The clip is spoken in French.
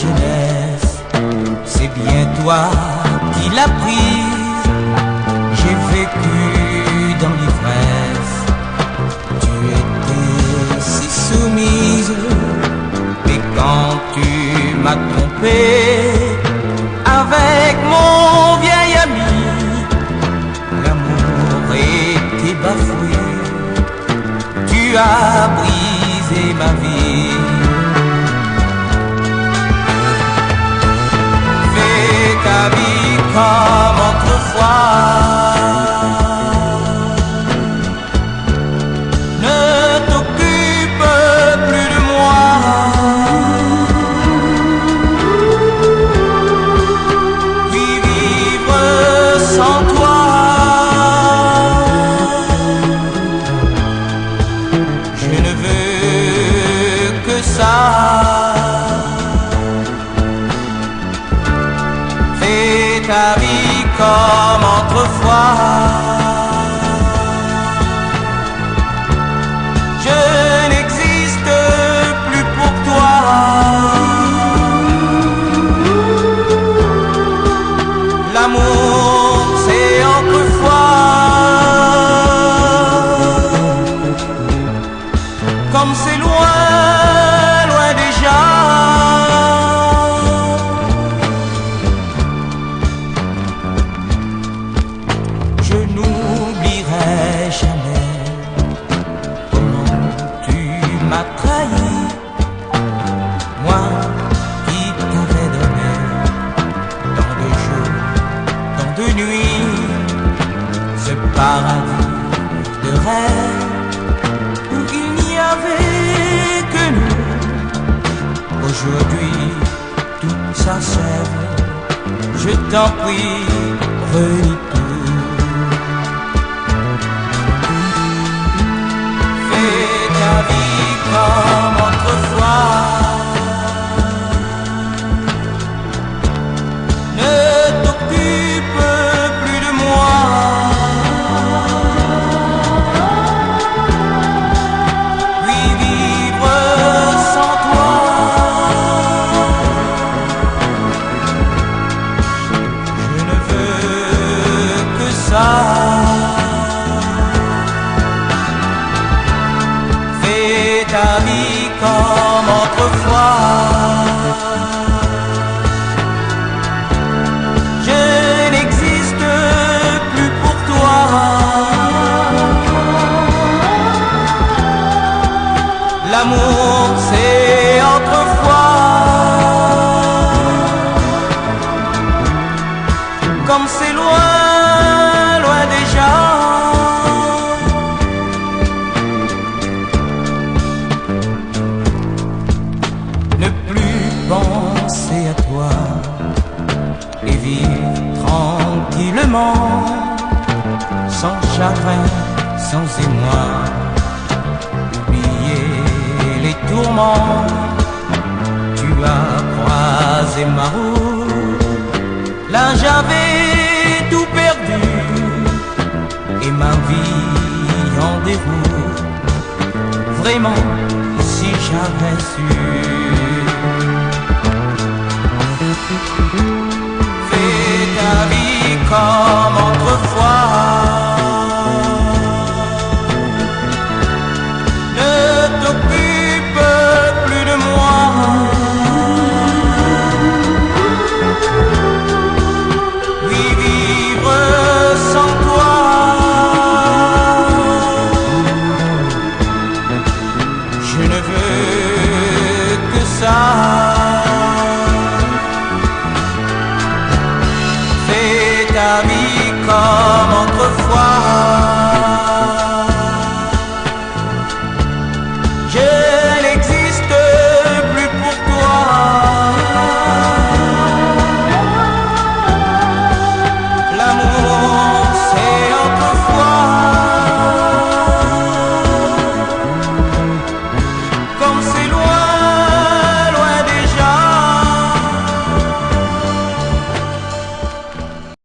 jeunesse, c'est bien toi qui l'as prise. J'ai vécu dans l'ivresse, tu étais si soumise. Mais quand tu m'as trompé avec mon vieil ami, l'amour était bafoué, tu as brisé ma vie. Fais ta vie comme autrefois, ne t'occupe plus de moi. Puis vivre sans toi, je ne veux que ça. Fais ta vie comme autrefois, je n'existe plus pour toi. L'amour c'est autrefois, comme c'est loin, loin déjà. Je n'oublierai jamais comment tu m'as trahi, moi qui t'avais donné tant de jours, tant de nuits, ce paradis de rêve où il n'y avait que nous. Aujourd'hui tout s'achève, je t'en prie, renie tout. Fais ta vie comme autrefois, ne t'occupe plus de moi. Puis vivre sans toi, je ne veux que ça. Fais ta vie comme autrefois, je n'existe plus pour toi. L'amour c'est autrefois, comme c'est loin, loin déjà. Ne plus penser à toi et vivre tranquillement, sans chagrin, sans émoi, oublier les tourments. Tu as croisé ma route, là j'avais tout perdu et ma vie en déroute. Vraiment, si j'avais su. Fais ta vie comme autrefois,